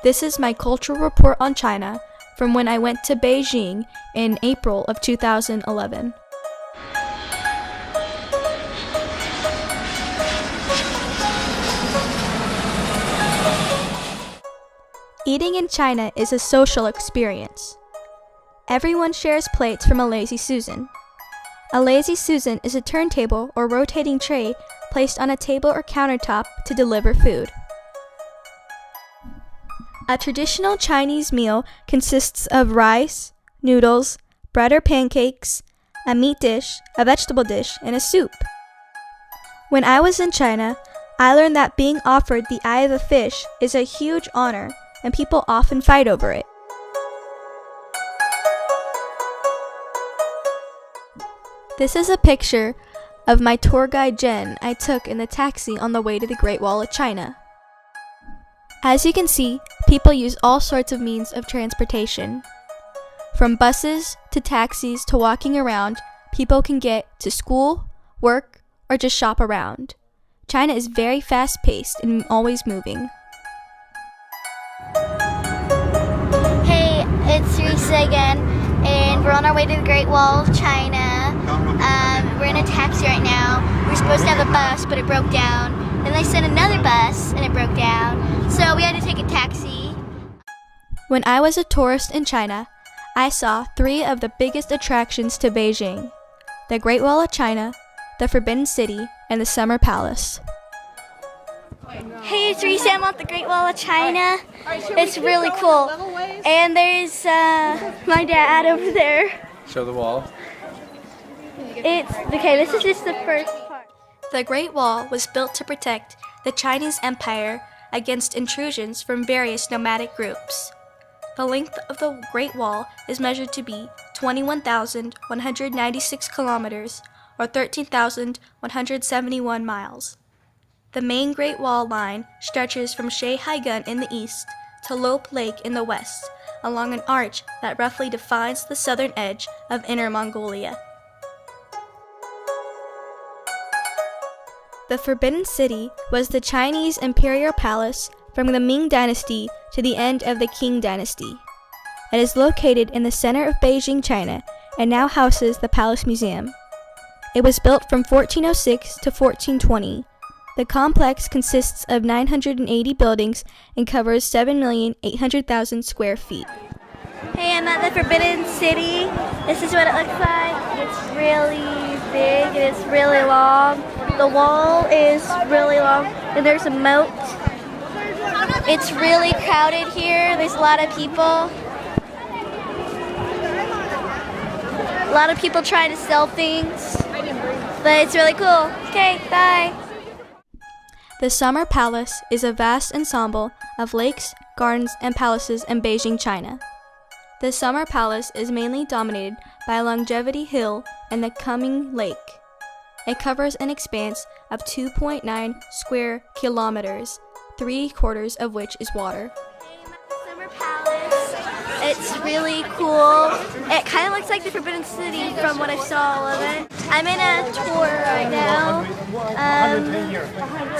This is my cultural report on China from when I went to Beijing in April of 2011. Eating in China is a social experience. Everyone shares plates from a lazy Susan. A lazy Susan is a turntable or rotating tray placed on a table or countertop to deliver food. A traditional Chinese meal consists of rice, noodles, bread or pancakes, a meat dish, a vegetable dish, and a soup. When I was in China, I learned that being offered the eye of a fish is a huge honor, and people often fight over it. This is a picture of my tour guide Jen I took in the taxi on the way to the Great Wall of China. As you can see, people use all sorts of means of transportation. From buses to taxis to walking around, people can get to school, work, or just shop around. China is very fast-paced and always moving. Hey, it's Risa again, and we're on our way to the Great Wall of China. We're in a taxi right now. We were supposed to have a bus, but it broke down. Then they sent another bus, and it broke down. So we had to take a taxi. When I was a tourist in China, I saw 3 of the biggest attractions to Beijing: the Great Wall of China, the Forbidden City, and the Summer Palace. Hey, it's Risa. I'm at the Great Wall of China. It's really cool. And there's my dad over there. Show the wall. This is just the first part. The Great Wall was built to protect the Chinese Empire against intrusions from various nomadic groups. The length of the Great Wall is measured to be 21,196 kilometers, or 13,171 miles. The main Great Wall line stretches from Shehaigun in the east to Lope Lake in the west, along an arch that roughly defines the southern edge of Inner Mongolia. The Forbidden City was the Chinese imperial palace from the Ming Dynasty to the end of the Qing Dynasty. It is located in the center of Beijing, China, and now houses the Palace Museum. It was built from 1406 to 1420. The complex consists of 980 buildings and covers 7,800,000 square feet. Hey, I'm at the Forbidden City. This is what it looks like. It's really big and it's really long. The wall is really long and there's a moat. It's really crowded here. There's a lot of people. A lot of people trying to sell things. But it's really cool. Okay, bye. The Summer Palace is a vast ensemble of lakes, gardens, and palaces in Beijing, China. The Summer Palace is mainly dominated by Longevity Hill and the Coming Lake. It covers an expanse of 2.9 square kilometers, 3/4 of which is water. Summer Palace. It's really cool. It kind of looks like the Forbidden City from what I saw of it. I'm in a tour right now. And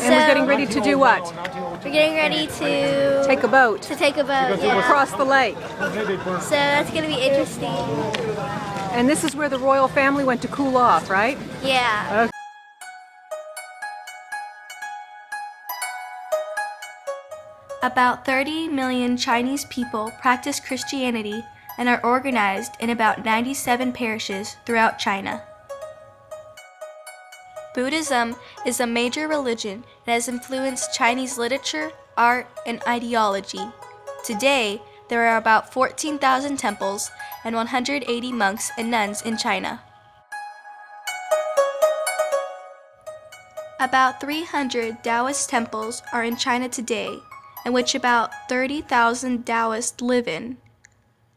we're getting ready to do what? We're getting ready to Take a boat. Yeah. Across the lake. So that's going to be interesting. And this is where the royal family went to cool off, right? Yeah. Okay. About 30 million Chinese people practice Christianity and are organized in about 97 parishes throughout China. Buddhism is a major religion that has influenced Chinese literature, art, and ideology. Today, there are about 14,000 temples and 180 monks and nuns in China. About 300 Taoist temples are in China today, in which about 30,000 Taoists live in.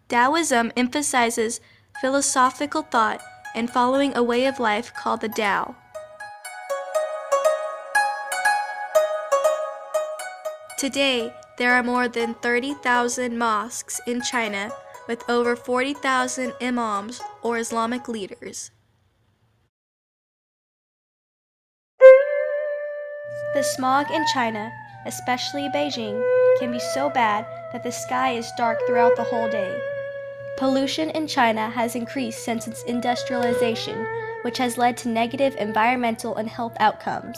Taoism emphasizes philosophical thought and following a way of life called the Tao. Today, there are more than 30,000 mosques in China with over 40,000 imams or Islamic leaders. The smog in China, especially Beijing, can be so bad that the sky is dark throughout the whole day. Pollution in China has increased since its industrialization, which has led to negative environmental and health outcomes.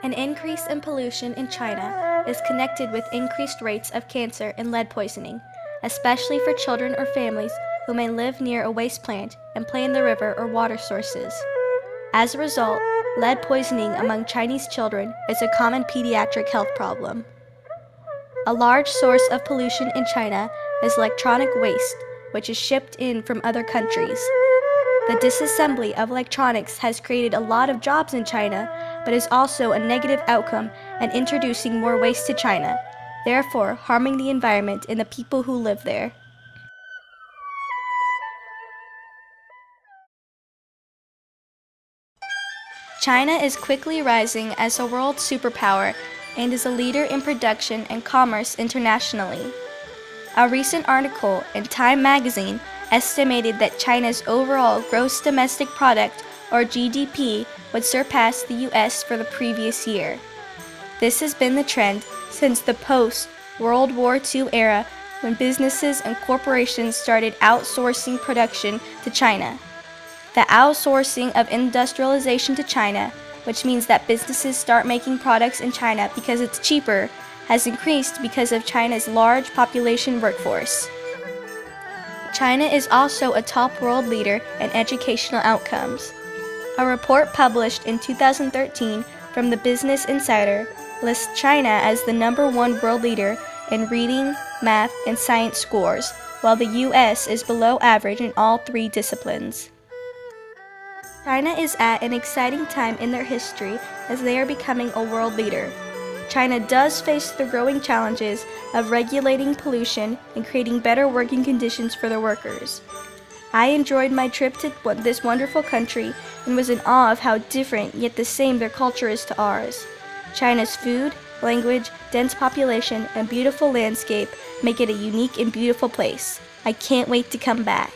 An increase in pollution in China is connected with increased rates of cancer and lead poisoning, especially for children or families who may live near a waste plant and play in the river or water sources. As a result, lead poisoning among Chinese children is a common pediatric health problem. A large source of pollution in China is electronic waste, which is shipped in from other countries. The disassembly of electronics has created a lot of jobs in China, but is also a negative outcome and introducing more waste to China, therefore harming the environment and the people who live there. China is quickly rising as a world superpower and is a leader in production and commerce internationally. A recent article in Time magazine estimated that China's overall gross domestic product, or GDP, would surpass the US for the previous year. This has been the trend since the post-World War II era, when businesses and corporations started outsourcing production to China. The outsourcing of industrialization to China, which means that businesses start making products in China because it's cheaper, has increased because of China's large population workforce. China is also a top world leader in educational outcomes. A report published in 2013 from the Business Insider lists China as the #1 world leader in reading, math, and science scores, while the US is below average in all 3 disciplines. China is at an exciting time in their history as they are becoming a world leader. China does face the growing challenges of regulating pollution and creating better working conditions for their workers. I enjoyed my trip to this wonderful country and was in awe of how different yet the same their culture is to ours. China's food, language, dense population, and beautiful landscape make it a unique and beautiful place. I can't wait to come back.